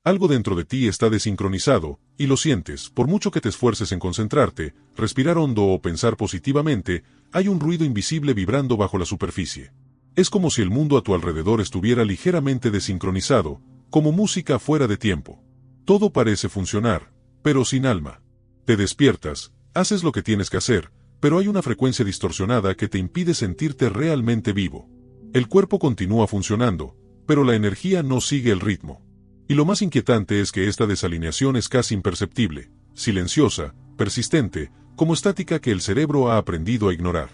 Algo dentro de ti está desincronizado, y lo sientes, por mucho que te esfuerces en concentrarte, respirar hondo o pensar positivamente, hay un ruido invisible vibrando bajo la superficie. Es como si el mundo a tu alrededor estuviera ligeramente desincronizado, como música fuera de tiempo. Todo parece funcionar, pero sin alma. Te despiertas, haces lo que tienes que hacer, pero hay una frecuencia distorsionada que te impide sentirte realmente vivo. El cuerpo continúa funcionando, pero la energía no sigue el ritmo. Y lo más inquietante es que esta desalineación es casi imperceptible, silenciosa, persistente, como estática que el cerebro ha aprendido a ignorar.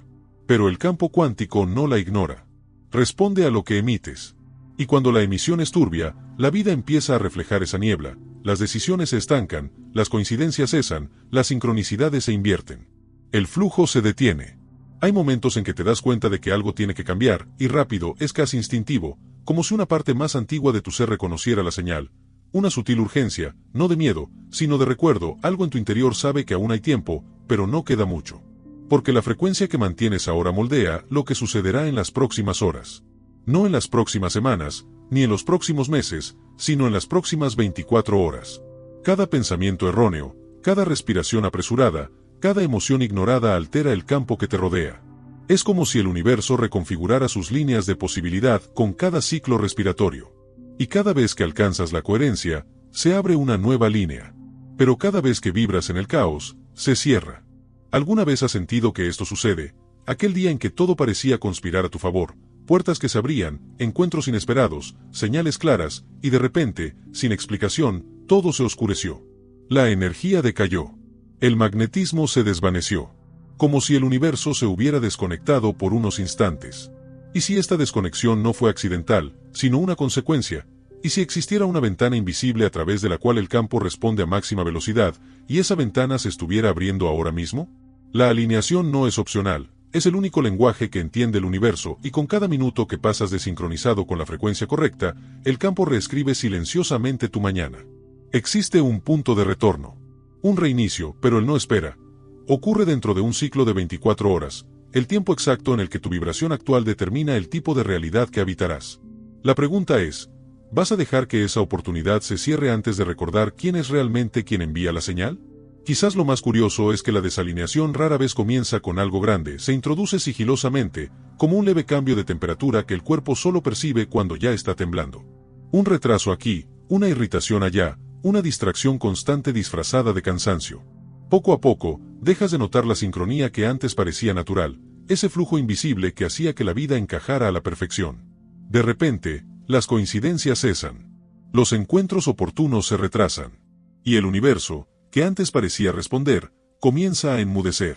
Pero el campo cuántico no la ignora. Responde a lo que emites. Y cuando la emisión es turbia, la vida empieza a reflejar esa niebla, las decisiones se estancan, las coincidencias cesan, las sincronicidades se invierten. El flujo se detiene. Hay momentos en que te das cuenta de que algo tiene que cambiar, y rápido, es casi instintivo, como si una parte más antigua de tu ser reconociera la señal. Una sutil urgencia, no de miedo, sino de recuerdo, algo en tu interior sabe que aún hay tiempo, pero no queda mucho. Porque la frecuencia que mantienes ahora moldea lo que sucederá en las próximas horas. No en las próximas semanas, ni en los próximos meses, sino en las próximas 24 horas. Cada pensamiento erróneo, cada respiración apresurada, cada emoción ignorada altera el campo que te rodea. Es como si el universo reconfigurara sus líneas de posibilidad con cada ciclo respiratorio. Y cada vez que alcanzas la coherencia, se abre una nueva línea. Pero cada vez que vibras en el caos, se cierra. ¿Alguna vez has sentido que esto sucede? Aquel día en que todo parecía conspirar a tu favor, puertas que se abrían, encuentros inesperados, señales claras, y de repente, sin explicación, todo se oscureció. La energía decayó. El magnetismo se desvaneció. Como si el universo se hubiera desconectado por unos instantes. ¿Y si esta desconexión no fue accidental, sino una consecuencia? ¿Y si existiera una ventana invisible a través de la cual el campo responde a máxima velocidad, y esa ventana se estuviera abriendo ahora mismo? La alineación no es opcional, es el único lenguaje que entiende el universo, y con cada minuto que pasas desincronizado con la frecuencia correcta, el campo reescribe silenciosamente tu mañana. Existe un punto de retorno. Un reinicio, pero él no espera. Ocurre dentro de un ciclo de 24 horas, el tiempo exacto en el que tu vibración actual determina el tipo de realidad que habitarás. La pregunta es, ¿vas a dejar que esa oportunidad se cierre antes de recordar quién es realmente quien envía la señal? Quizás lo más curioso es que la desalineación rara vez comienza con algo grande, se introduce sigilosamente, como un leve cambio de temperatura que el cuerpo solo percibe cuando ya está temblando. Un retraso aquí, una irritación allá, una distracción constante disfrazada de cansancio. Poco a poco, dejas de notar la sincronía que antes parecía natural, ese flujo invisible que hacía que la vida encajara a la perfección. De repente, las coincidencias cesan. Los encuentros oportunos se retrasan. Y el universo, que antes parecía responder, comienza a enmudecer.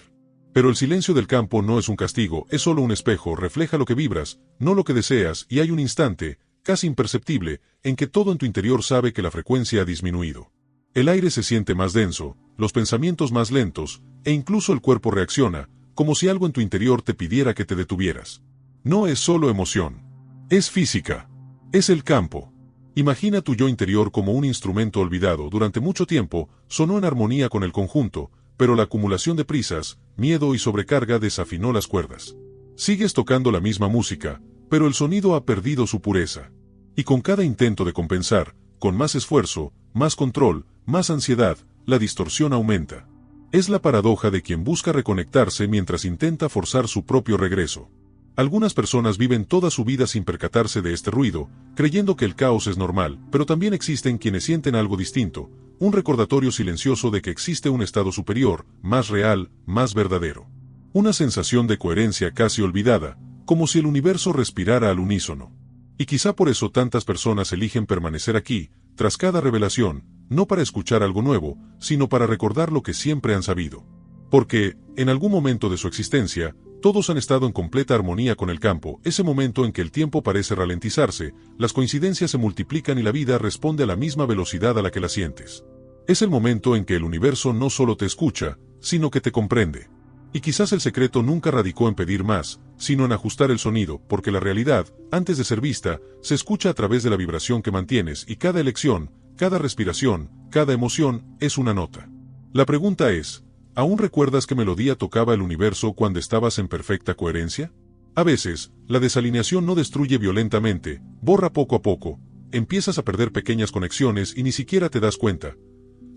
Pero el silencio del campo no es un castigo, es solo un espejo, refleja lo que vibras, no lo que deseas, y hay un instante, casi imperceptible, en que todo en tu interior sabe que la frecuencia ha disminuido. El aire se siente más denso, los pensamientos más lentos, e incluso el cuerpo reacciona, como si algo en tu interior te pidiera que te detuvieras. No es solo emoción. Es física. Es el campo. Imagina tu yo interior como un instrumento olvidado. Durante mucho tiempo, sonó en armonía con el conjunto, pero la acumulación de prisas, miedo y sobrecarga desafinó las cuerdas. Sigues tocando la misma música, pero el sonido ha perdido su pureza. Y con cada intento de compensar, con más esfuerzo, más control, más ansiedad, la distorsión aumenta. Es la paradoja de quien busca reconectarse mientras intenta forzar su propio regreso. Algunas personas viven toda su vida sin percatarse de este ruido, creyendo que el caos es normal, pero también existen quienes sienten algo distinto, un recordatorio silencioso de que existe un estado superior, más real, más verdadero. Una sensación de coherencia casi olvidada, como si el universo respirara al unísono. Y quizá por eso tantas personas eligen permanecer aquí, tras cada revelación, no para escuchar algo nuevo, sino para recordar lo que siempre han sabido. Porque, en algún momento de su existencia, todos han estado en completa armonía con el campo, ese momento en que el tiempo parece ralentizarse, las coincidencias se multiplican y la vida responde a la misma velocidad a la que la sientes. Es el momento en que el universo no solo te escucha, sino que te comprende. Y quizás el secreto nunca radicó en pedir más, sino en ajustar el sonido, porque la realidad, antes de ser vista, se escucha a través de la vibración que mantienes, y cada elección, cada respiración, cada emoción, es una nota. La pregunta es, ¿aún recuerdas qué melodía tocaba el universo cuando estabas en perfecta coherencia? A veces, la desalineación no destruye violentamente, borra poco a poco, empiezas a perder pequeñas conexiones y ni siquiera te das cuenta.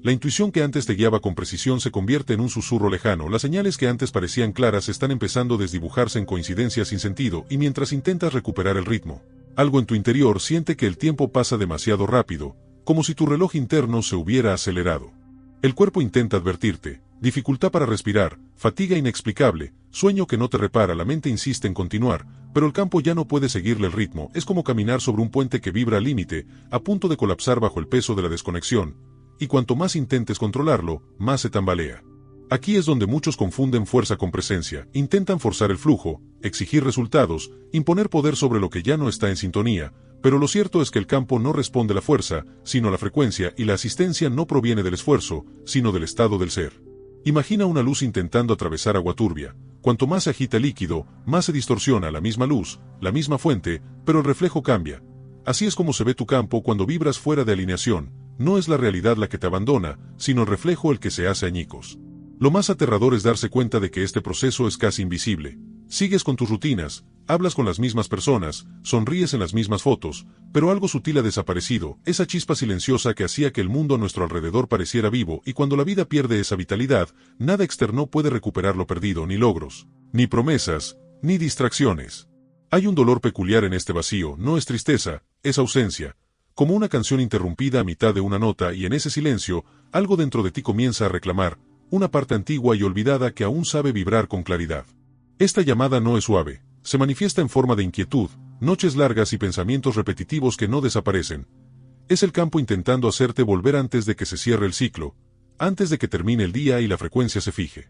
La intuición que antes te guiaba con precisión se convierte en un susurro lejano, las señales que antes parecían claras están empezando a desdibujarse en coincidencias sin sentido, y mientras intentas recuperar el ritmo, algo en tu interior siente que el tiempo pasa demasiado rápido, como si tu reloj interno se hubiera acelerado. El cuerpo intenta advertirte, dificultad para respirar, fatiga inexplicable, sueño que no te repara, la mente insiste en continuar, pero el campo ya no puede seguirle el ritmo, es como caminar sobre un puente que vibra al límite, a punto de colapsar bajo el peso de la desconexión, y cuanto más intentes controlarlo, más se tambalea. Aquí es donde muchos confunden fuerza con presencia, intentan forzar el flujo, exigir resultados, imponer poder sobre lo que ya no está en sintonía, pero lo cierto es que el campo no responde a la fuerza, sino a la frecuencia, y la asistencia no proviene del esfuerzo, sino del estado del ser. Imagina una luz intentando atravesar agua turbia. Cuanto más se agita el líquido, más se distorsiona la misma luz, la misma fuente, pero el reflejo cambia. Así es como se ve tu campo cuando vibras fuera de alineación. No es la realidad la que te abandona, sino el reflejo el que se hace añicos. Lo más aterrador es darse cuenta de que este proceso es casi invisible. Sigues con tus rutinas, hablas con las mismas personas, sonríes en las mismas fotos, pero algo sutil ha desaparecido, esa chispa silenciosa que hacía que el mundo a nuestro alrededor pareciera vivo, y cuando la vida pierde esa vitalidad, nada externo puede recuperar lo perdido, ni logros, ni promesas, ni distracciones. Hay un dolor peculiar en este vacío, no es tristeza, es ausencia. Como una canción interrumpida a mitad de una nota, y en ese silencio, algo dentro de ti comienza a reclamar, una parte antigua y olvidada que aún sabe vibrar con claridad. Esta llamada no es suave, se manifiesta en forma de inquietud, noches largas y pensamientos repetitivos que no desaparecen. Es el campo intentando hacerte volver antes de que se cierre el ciclo, antes de que termine el día y la frecuencia se fije.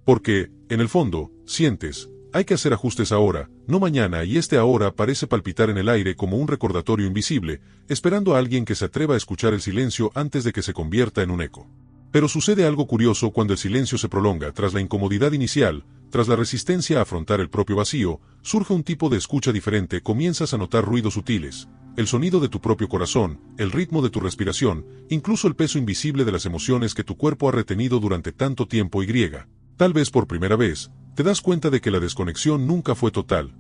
Porque, en el fondo, sientes, hay que hacer ajustes ahora, no mañana, y este ahora parece palpitar en el aire como un recordatorio invisible, esperando a alguien que se atreva a escuchar el silencio antes de que se convierta en un eco. Pero sucede algo curioso cuando el silencio se prolonga. Tras la incomodidad inicial, tras la resistencia a afrontar el propio vacío, surge un tipo de escucha diferente, comienzas a notar ruidos sutiles, el sonido de tu propio corazón, el ritmo de tu respiración, incluso el peso invisible de las emociones que tu cuerpo ha retenido durante tanto tiempo y, tal vez por primera vez, te das cuenta de que la desconexión nunca fue total.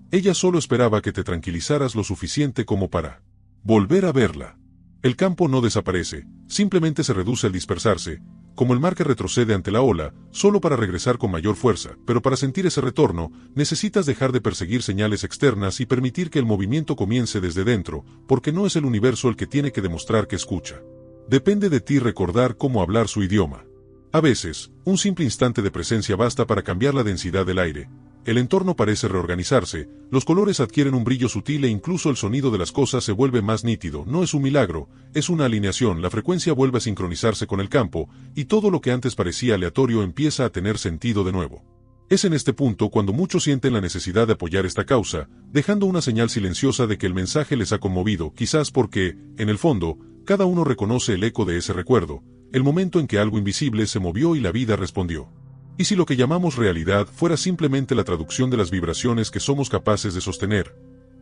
Ella solo esperaba que te tranquilizaras lo suficiente como para volver a verla. El campo no desaparece, simplemente se reduce al dispersarse, como el mar que retrocede ante la ola, solo para regresar con mayor fuerza, pero para sentir ese retorno, necesitas dejar de perseguir señales externas y permitir que el movimiento comience desde dentro, porque no es el universo el que tiene que demostrar que escucha. Depende de ti recordar cómo hablar su idioma. A veces, un simple instante de presencia basta para cambiar la densidad del aire. El entorno parece reorganizarse, los colores adquieren un brillo sutil e incluso el sonido de las cosas se vuelve más nítido. No es un milagro, es una alineación, la frecuencia vuelve a sincronizarse con el campo, y todo lo que antes parecía aleatorio empieza a tener sentido de nuevo. Es en este punto cuando muchos sienten la necesidad de apoyar esta causa, dejando una señal silenciosa de que el mensaje les ha conmovido, quizás porque, en el fondo, cada uno reconoce el eco de ese recuerdo, el momento en que algo invisible se movió y la vida respondió. ¿Y si lo que llamamos realidad fuera simplemente la traducción de las vibraciones que somos capaces de sostener?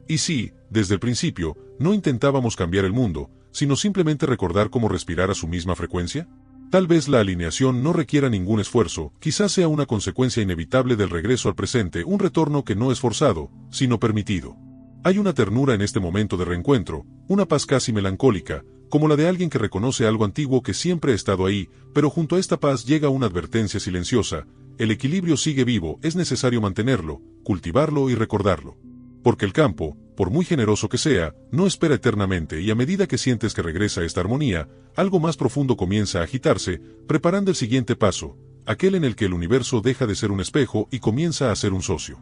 ¿Y si, desde el principio, no intentábamos cambiar el mundo, sino simplemente recordar cómo respirar a su misma frecuencia? Tal vez la alineación no requiera ningún esfuerzo, quizás sea una consecuencia inevitable del regreso al presente, un retorno que no es forzado, sino permitido. Hay una ternura en este momento de reencuentro, una paz casi melancólica, como la de alguien que reconoce algo antiguo que siempre ha estado ahí, pero junto a esta paz llega una advertencia silenciosa: el equilibrio sigue vivo, es necesario mantenerlo, cultivarlo y recordarlo. Porque el campo, por muy generoso que sea, no espera eternamente, y a medida que sientes que regresa esta armonía, algo más profundo comienza a agitarse, preparando el siguiente paso, aquel en el que el universo deja de ser un espejo y comienza a ser un socio.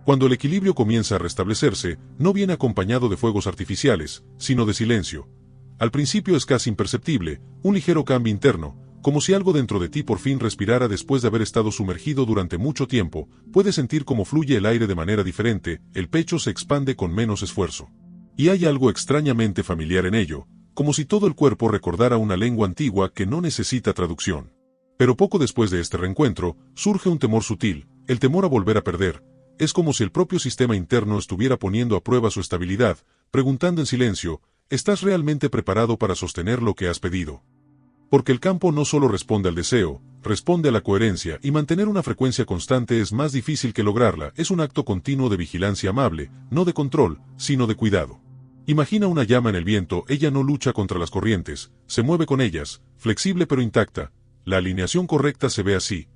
Cuando el equilibrio comienza a restablecerse, no viene acompañado de fuegos artificiales, sino de silencio. Al principio es casi imperceptible, un ligero cambio interno, como si algo dentro de ti por fin respirara después de haber estado sumergido durante mucho tiempo. Puedes sentir cómo fluye el aire de manera diferente, el pecho se expande con menos esfuerzo. Y hay algo extrañamente familiar en ello, como si todo el cuerpo recordara una lengua antigua que no necesita traducción. Pero poco después de este reencuentro, surge un temor sutil, el temor a volver a perder. Es como si el propio sistema interno estuviera poniendo a prueba su estabilidad, preguntando en silencio: ¿estás realmente preparado para sostener lo que has pedido? Porque el campo no solo responde al deseo, responde a la coherencia, y mantener una frecuencia constante es más difícil que lograrla, es un acto continuo de vigilancia amable, no de control, sino de cuidado. Imagina una llama en el viento, ella no lucha contra las corrientes, se mueve con ellas, flexible pero intacta. La alineación correcta se ve así.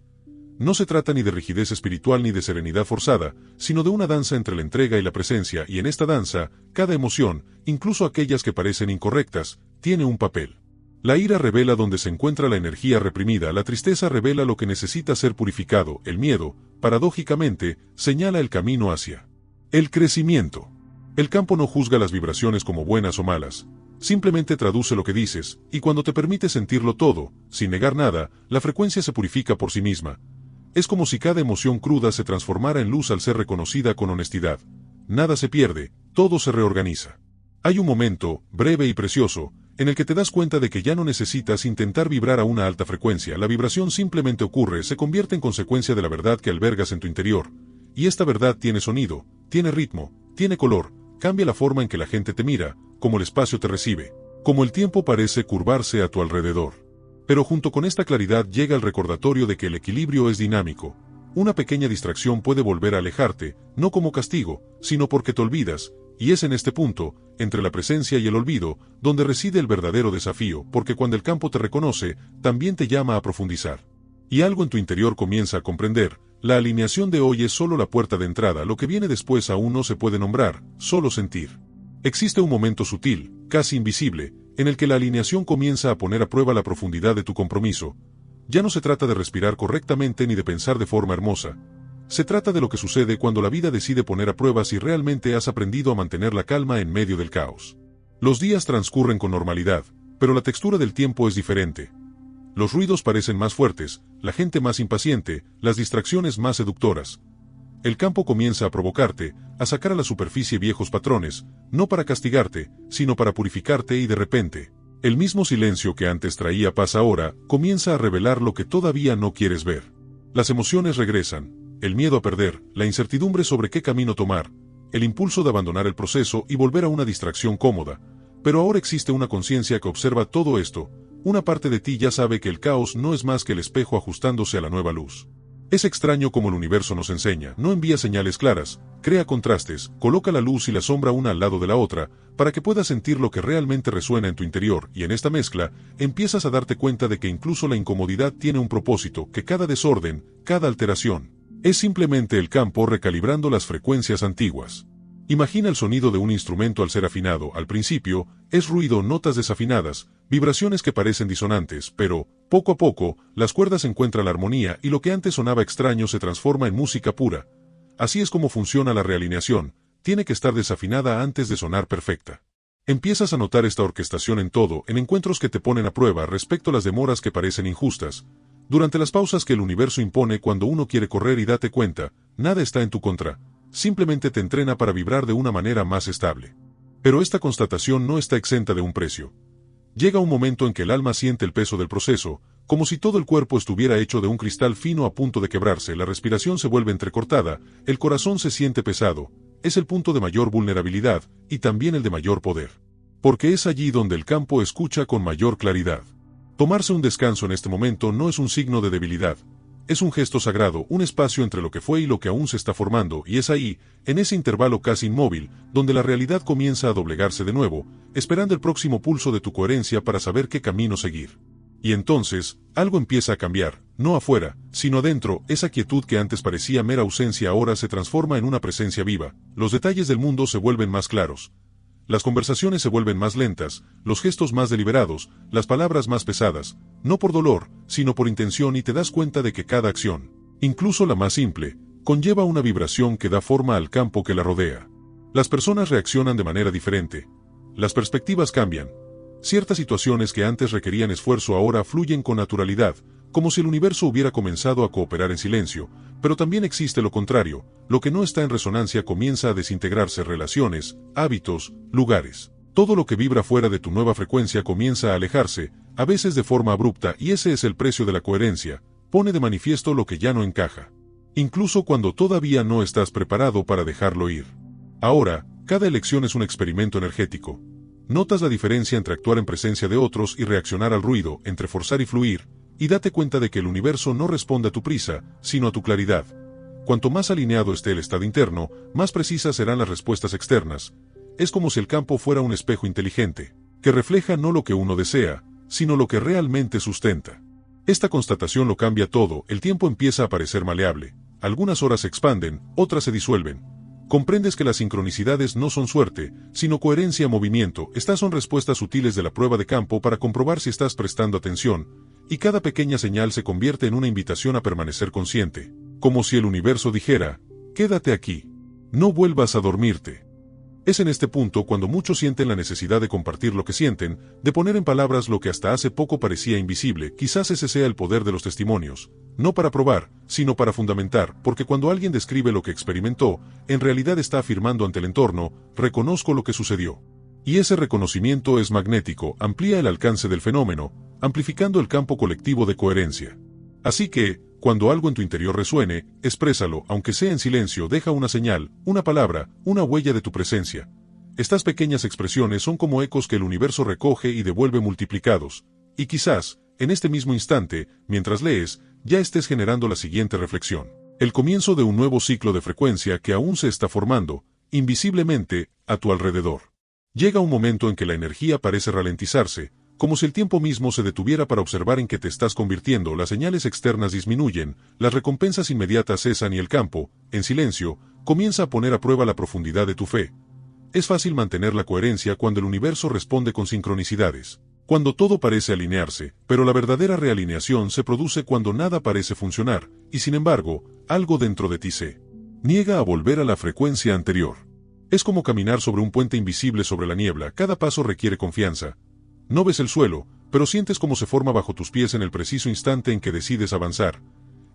No se trata ni de rigidez espiritual ni de serenidad forzada, sino de una danza entre la entrega y la presencia, y en esta danza, cada emoción, incluso aquellas que parecen incorrectas, tiene un papel. La ira revela donde se encuentra la energía reprimida, la tristeza revela lo que necesita ser purificado, el miedo, paradójicamente, señala el camino hacia el crecimiento. El campo no juzga las vibraciones como buenas o malas, simplemente traduce lo que dices, y cuando te permite sentirlo todo, sin negar nada, la frecuencia se purifica por sí misma. Es como si cada emoción cruda se transformara en luz al ser reconocida con honestidad. Nada se pierde, todo se reorganiza. Hay un momento, breve y precioso, en el que te das cuenta de que ya no necesitas intentar vibrar a una alta frecuencia, la vibración simplemente ocurre, se convierte en consecuencia de la verdad que albergas en tu interior. Y esta verdad tiene sonido, tiene ritmo, tiene color, cambia la forma en que la gente te mira, como el espacio te recibe, como el tiempo parece curvarse a tu alrededor. Pero junto con esta claridad llega el recordatorio de que el equilibrio es dinámico. Una pequeña distracción puede volver a alejarte, no como castigo, sino porque te olvidas, y es en este punto, entre la presencia y el olvido, donde reside el verdadero desafío, porque cuando el campo te reconoce, también te llama a profundizar. Y algo en tu interior comienza a comprender, la alineación de hoy es solo la puerta de entrada, lo que viene después aún no se puede nombrar, solo sentir. Existe un momento sutil, casi invisible, en el que la alineación comienza a poner a prueba la profundidad de tu compromiso. Ya no se trata de respirar correctamente ni de pensar de forma hermosa. Se trata de lo que sucede cuando la vida decide poner a prueba si realmente has aprendido a mantener la calma en medio del caos. Los días transcurren con normalidad, pero la textura del tiempo es diferente. Los ruidos parecen más fuertes, la gente más impaciente, las distracciones más seductoras. El campo comienza a provocarte, a sacar a la superficie viejos patrones, no para castigarte, sino para purificarte y de repente, el mismo silencio que antes traía paz ahora, comienza a revelar lo que todavía no quieres ver. Las emociones regresan, el miedo a perder, la incertidumbre sobre qué camino tomar, el impulso de abandonar el proceso y volver a una distracción cómoda. Pero ahora existe una conciencia que observa todo esto, una parte de ti ya sabe que el caos no es más que el espejo ajustándose a la nueva luz. Es extraño como el universo nos enseña, no envía señales claras, crea contrastes, coloca la luz y la sombra una al lado de la otra, para que puedas sentir lo que realmente resuena en tu interior, y en esta mezcla, empiezas a darte cuenta de que incluso la incomodidad tiene un propósito, que cada desorden, cada alteración, es simplemente el campo recalibrando las frecuencias antiguas. Imagina el sonido de un instrumento al ser afinado, al principio, es ruido, notas desafinadas, vibraciones que parecen disonantes, pero, poco a poco, las cuerdas encuentran la armonía y lo que antes sonaba extraño se transforma en música pura. Así es como funciona la realineación, tiene que estar desafinada antes de sonar perfecta. Empiezas a notar esta orquestación en todo, en encuentros que te ponen a prueba respecto a las demoras que parecen injustas, durante las pausas que el universo impone cuando uno quiere correr y date cuenta, nada está en tu contra. Simplemente te entrena para vibrar de una manera más estable. Pero esta constatación no está exenta de un precio. Llega un momento en que el alma siente el peso del proceso, como si todo el cuerpo estuviera hecho de un cristal fino a punto de quebrarse, la respiración se vuelve entrecortada, el corazón se siente pesado, es el punto de mayor vulnerabilidad, y también el de mayor poder. Porque es allí donde el campo escucha con mayor claridad. Tomarse un descanso en este momento no es un signo de debilidad. Es un gesto sagrado, un espacio entre lo que fue y lo que aún se está formando, y es ahí, en ese intervalo casi inmóvil, donde la realidad comienza a doblegarse de nuevo, esperando el próximo pulso de tu coherencia para saber qué camino seguir. Y entonces, algo empieza a cambiar, no afuera, sino adentro, esa quietud que antes parecía mera ausencia ahora se transforma en una presencia viva, los detalles del mundo se vuelven más claros. Las conversaciones se vuelven más lentas, los gestos más deliberados, las palabras más pesadas, no por dolor, sino por intención y te das cuenta de que cada acción, incluso la más simple, conlleva una vibración que da forma al campo que la rodea. Las personas reaccionan de manera diferente. Las perspectivas cambian. Ciertas situaciones que antes requerían esfuerzo ahora fluyen con naturalidad, como si el universo hubiera comenzado a cooperar en silencio, pero también existe lo contrario, lo que no está en resonancia comienza a desintegrarse, relaciones, hábitos, lugares. Todo lo que vibra fuera de tu nueva frecuencia comienza a alejarse, a veces de forma abrupta, y ese es el precio de la coherencia, pone de manifiesto lo que ya no encaja. Incluso cuando todavía no estás preparado para dejarlo ir. Ahora, cada elección es un experimento energético. Notas la diferencia entre actuar en presencia de otros y reaccionar al ruido, entre forzar y fluir, y date cuenta de que el universo no responde a tu prisa, sino a tu claridad. Cuanto más alineado esté el estado interno, más precisas serán las respuestas externas. es como si el campo fuera un espejo inteligente, que refleja no lo que uno desea, sino lo que realmente sustenta. Esta constatación lo cambia todo, el tiempo empieza a parecer maleable, algunas horas se expanden, otras se disuelven. Comprendes que las sincronicidades no son suerte, sino coherencia-movimiento, estas son respuestas sutiles de la prueba de campo para comprobar si estás prestando atención, y cada pequeña señal se convierte en una invitación a permanecer consciente, como si el universo dijera, quédate aquí, no vuelvas a dormirte. Es en este punto cuando muchos sienten la necesidad de compartir lo que sienten, de poner en palabras lo que hasta hace poco parecía invisible. Quizás ese sea el poder de los testimonios, no para probar, sino para fundamentar, porque cuando alguien describe lo que experimentó, en realidad está afirmando ante el entorno, reconozco lo que sucedió. Y ese reconocimiento es magnético, amplía el alcance del fenómeno, amplificando el campo colectivo de coherencia. Así que, cuando algo en tu interior resuene, exprésalo, aunque sea en silencio, deja una señal, una palabra, una huella de tu presencia. Estas pequeñas expresiones son como ecos que el universo recoge y devuelve multiplicados, y quizás, en este mismo instante, mientras lees, ya estés generando la siguiente reflexión. El comienzo de un nuevo ciclo de frecuencia que aún se está formando, invisiblemente, a tu alrededor. Llega un momento en que la energía parece ralentizarse, como si el tiempo mismo se detuviera para observar en qué te estás convirtiendo, las señales externas disminuyen, las recompensas inmediatas cesan y el campo, en silencio, comienza a poner a prueba la profundidad de tu fe. Es fácil mantener la coherencia cuando el universo responde con sincronicidades, cuando todo parece alinearse, pero la verdadera realineación se produce cuando nada parece funcionar, y sin embargo, algo dentro de ti se niega a volver a la frecuencia anterior. Es como caminar sobre un puente invisible sobre la niebla, cada paso requiere confianza. No ves el suelo, pero sientes cómo se forma bajo tus pies en el preciso instante en que decides avanzar.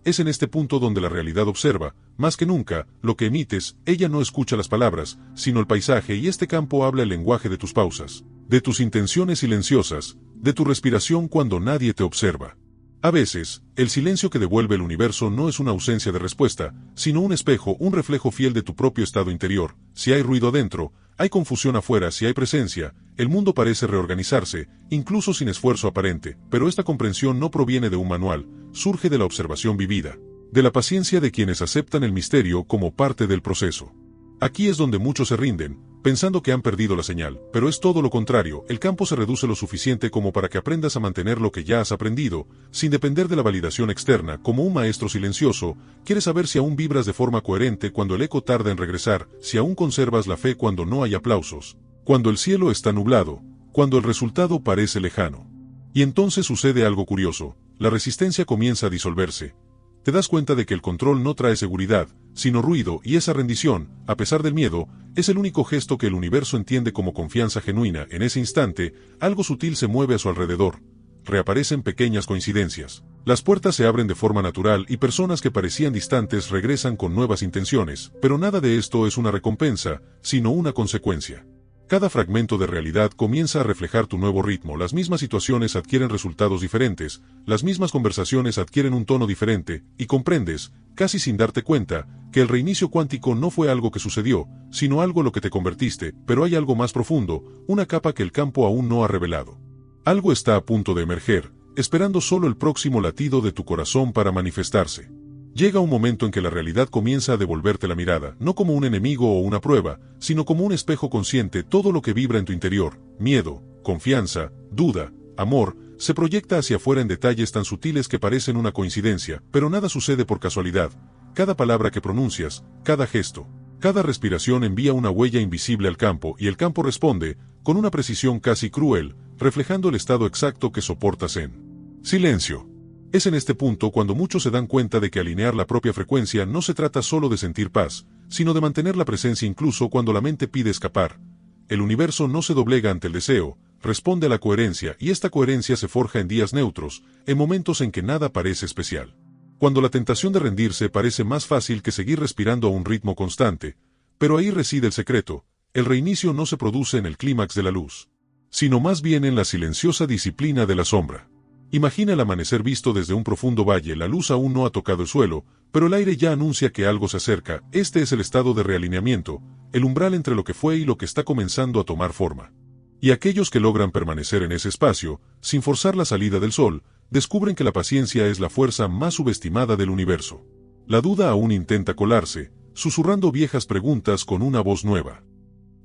Es en este punto donde la realidad observa, más que nunca, lo que emites. Ella no escucha las palabras, sino el paisaje, y este campo habla el lenguaje de tus pausas, de tus intenciones silenciosas, de tu respiración cuando nadie te observa. A veces, el silencio que devuelve el universo no es una ausencia de respuesta, sino un espejo, un reflejo fiel de tu propio estado interior. Si hay ruido dentro, hay confusión afuera. Si hay presencia, el mundo parece reorganizarse, incluso sin esfuerzo aparente, pero esta comprensión no proviene de un manual, surge de la observación vivida, de la paciencia de quienes aceptan el misterio como parte del proceso. Aquí es donde muchos se rinden, pensando que han perdido la señal, pero es todo lo contrario, el campo se reduce lo suficiente como para que aprendas a mantener lo que ya has aprendido, sin depender de la validación externa. Como un maestro silencioso, quieres saber si aún vibras de forma coherente cuando el eco tarda en regresar, si aún conservas la fe cuando no hay aplausos, cuando el cielo está nublado, cuando el resultado parece lejano. Y entonces sucede algo curioso, la resistencia comienza a disolverse. Te das cuenta de que el control no trae seguridad, sino ruido, y esa rendición, a pesar del miedo, es el único gesto que el universo entiende como confianza genuina. En ese instante, algo sutil se mueve a su alrededor. Reaparecen pequeñas coincidencias. Las puertas se abren de forma natural y personas que parecían distantes regresan con nuevas intenciones, pero nada de esto es una recompensa, sino una consecuencia. Cada fragmento de realidad comienza a reflejar tu nuevo ritmo, las mismas situaciones adquieren resultados diferentes, las mismas conversaciones adquieren un tono diferente, y comprendes, casi sin darte cuenta, que el reinicio cuántico no fue algo que sucedió, sino algo en lo que te convertiste. Pero hay algo más profundo, una capa que el campo aún no ha revelado. Algo está a punto de emerger, esperando solo el próximo latido de tu corazón para manifestarse. Llega un momento en que la realidad comienza a devolverte la mirada, no como un enemigo o una prueba, sino como un espejo consciente. Todo lo que vibra en tu interior, miedo, confianza, duda, amor, se proyecta hacia afuera en detalles tan sutiles que parecen una coincidencia, pero nada sucede por casualidad. Cada palabra que pronuncias, cada gesto, cada respiración envía una huella invisible al campo, y el campo responde, con una precisión casi cruel, reflejando el estado exacto que soportas en silencio. Es en este punto cuando muchos se dan cuenta de que alinear la propia frecuencia no se trata solo de sentir paz, sino de mantener la presencia incluso cuando la mente pide escapar. El universo no se doblega ante el deseo, responde a la coherencia, y esta coherencia se forja en días neutros, en momentos en que nada parece especial. Cuando la tentación de rendirse parece más fácil que seguir respirando a un ritmo constante, pero ahí reside el secreto, el reinicio no se produce en el clímax de la luz, sino más bien en la silenciosa disciplina de la sombra. Imagina el amanecer visto desde un profundo valle, la luz aún no ha tocado el suelo, pero el aire ya anuncia que algo se acerca. Este es el estado de realineamiento, el umbral entre lo que fue y lo que está comenzando a tomar forma. Y aquellos que logran permanecer en ese espacio, sin forzar la salida del sol, descubren que la paciencia es la fuerza más subestimada del universo. La duda aún intenta colarse, susurrando viejas preguntas con una voz nueva.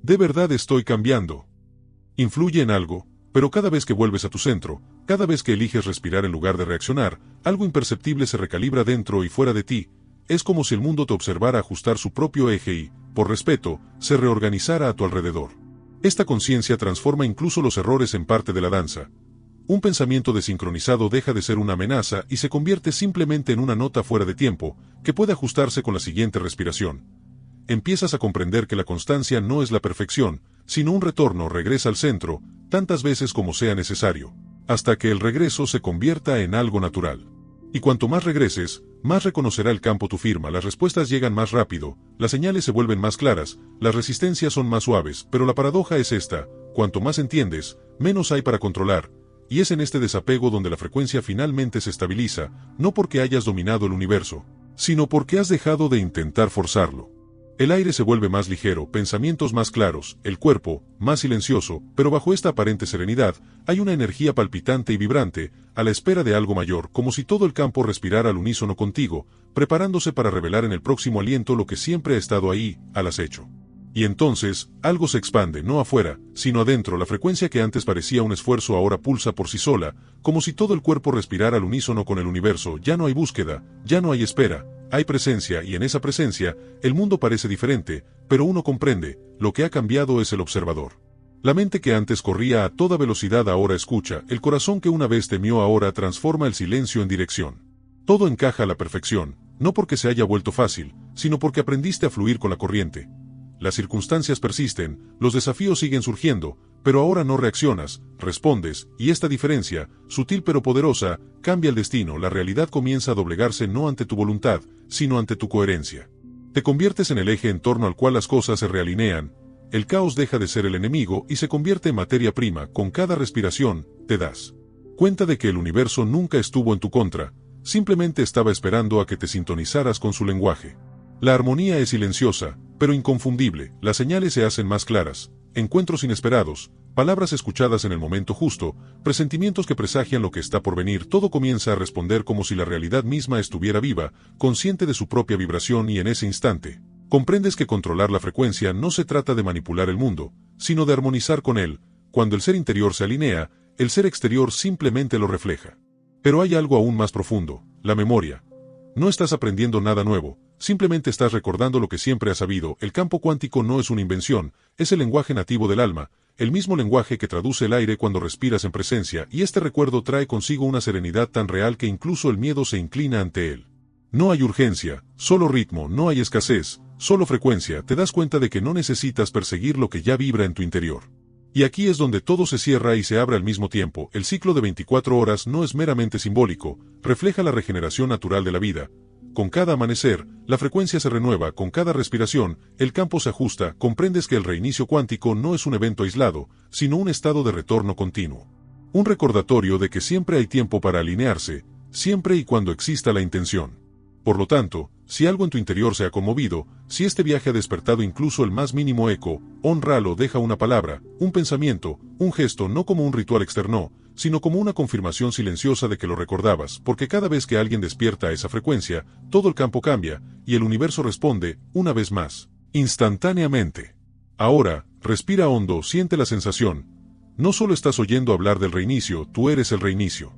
¿De verdad estoy cambiando? Influye en algo, pero cada vez que vuelves a tu centro, cada vez que eliges respirar en lugar de reaccionar, algo imperceptible se recalibra dentro y fuera de ti. Es como si el mundo te observara ajustar su propio eje y, por respeto, se reorganizara a tu alrededor. Esta conciencia transforma incluso los errores en parte de la danza. Un pensamiento desincronizado deja de ser una amenaza y se convierte simplemente en una nota fuera de tiempo, que puede ajustarse con la siguiente respiración. Empiezas a comprender que la constancia no es la perfección, sino un retorno regresa al centro, tantas veces como sea necesario, hasta que el regreso se convierta en algo natural. Y cuanto más regreses, más reconocerá el campo tu firma, las respuestas llegan más rápido, las señales se vuelven más claras, las resistencias son más suaves, pero la paradoja es esta: cuanto más entiendes, menos hay para controlar, y es en este desapego donde la frecuencia finalmente se estabiliza, no porque hayas dominado el universo, sino porque has dejado de intentar forzarlo. El aire se vuelve más ligero, pensamientos más claros, el cuerpo, más silencioso, pero bajo esta aparente serenidad, hay una energía palpitante y vibrante, a la espera de algo mayor, como si todo el campo respirara al unísono contigo, preparándose para revelar en el próximo aliento lo que siempre ha estado ahí, al acecho. Y entonces, algo se expande, no afuera, sino adentro. La frecuencia que antes parecía un esfuerzo ahora pulsa por sí sola, como si todo el cuerpo respirara al unísono con el universo. Ya no hay búsqueda, ya no hay espera, hay presencia, y en esa presencia, el mundo parece diferente, pero uno comprende, lo que ha cambiado es el observador. La mente que antes corría a toda velocidad ahora escucha, el corazón que una vez temió ahora transforma el silencio en dirección. Todo encaja a la perfección, no porque se haya vuelto fácil, sino porque aprendiste a fluir con la corriente. Las circunstancias persisten, los desafíos siguen surgiendo, pero ahora no reaccionas, respondes, y esta diferencia, sutil pero poderosa, cambia el destino. La realidad comienza a doblegarse no ante tu voluntad, sino ante tu coherencia. Te conviertes en el eje en torno al cual las cosas se realinean, el caos deja de ser el enemigo y se convierte en materia prima. Con cada respiración, te das cuenta de que el universo nunca estuvo en tu contra, simplemente estaba esperando a que te sintonizaras con su lenguaje. La armonía es silenciosa, pero inconfundible, las señales se hacen más claras, encuentros inesperados, palabras escuchadas en el momento justo, presentimientos que presagian lo que está por venir. Todo comienza a responder como si la realidad misma estuviera viva, consciente de su propia vibración, y en ese instante, comprendes que controlar la frecuencia no se trata de manipular el mundo, sino de armonizar con él. Cuando el ser interior se alinea, el ser exterior simplemente lo refleja. Pero hay algo aún más profundo, la memoria. No estás aprendiendo nada nuevo, simplemente estás recordando lo que siempre has sabido. El campo cuántico no es una invención, es el lenguaje nativo del alma, el mismo lenguaje que traduce el aire cuando respiras en presencia, y este recuerdo trae consigo una serenidad tan real que incluso el miedo se inclina ante él. No hay urgencia, solo ritmo, no hay escasez, solo frecuencia. Te das cuenta de que no necesitas perseguir lo que ya vibra en tu interior. Y aquí es donde todo se cierra y se abre al mismo tiempo. El ciclo de 24 horas no es meramente simbólico, refleja la regeneración natural de la vida. Con cada amanecer, la frecuencia se renueva, con cada respiración, el campo se ajusta. Comprendes que el reinicio cuántico no es un evento aislado, sino un estado de retorno continuo. Un recordatorio de que siempre hay tiempo para alinearse, siempre y cuando exista la intención. Por lo tanto, si algo en tu interior se ha conmovido, si este viaje ha despertado incluso el más mínimo eco, hónralo. Deja una palabra, un pensamiento, un gesto, no como un ritual externo, sino como una confirmación silenciosa de que lo recordabas, porque cada vez que alguien despierta a esa frecuencia, todo el campo cambia, y el universo responde, una vez más, instantáneamente. Ahora, respira hondo, siente la sensación. No solo estás oyendo hablar del reinicio, tú eres el reinicio.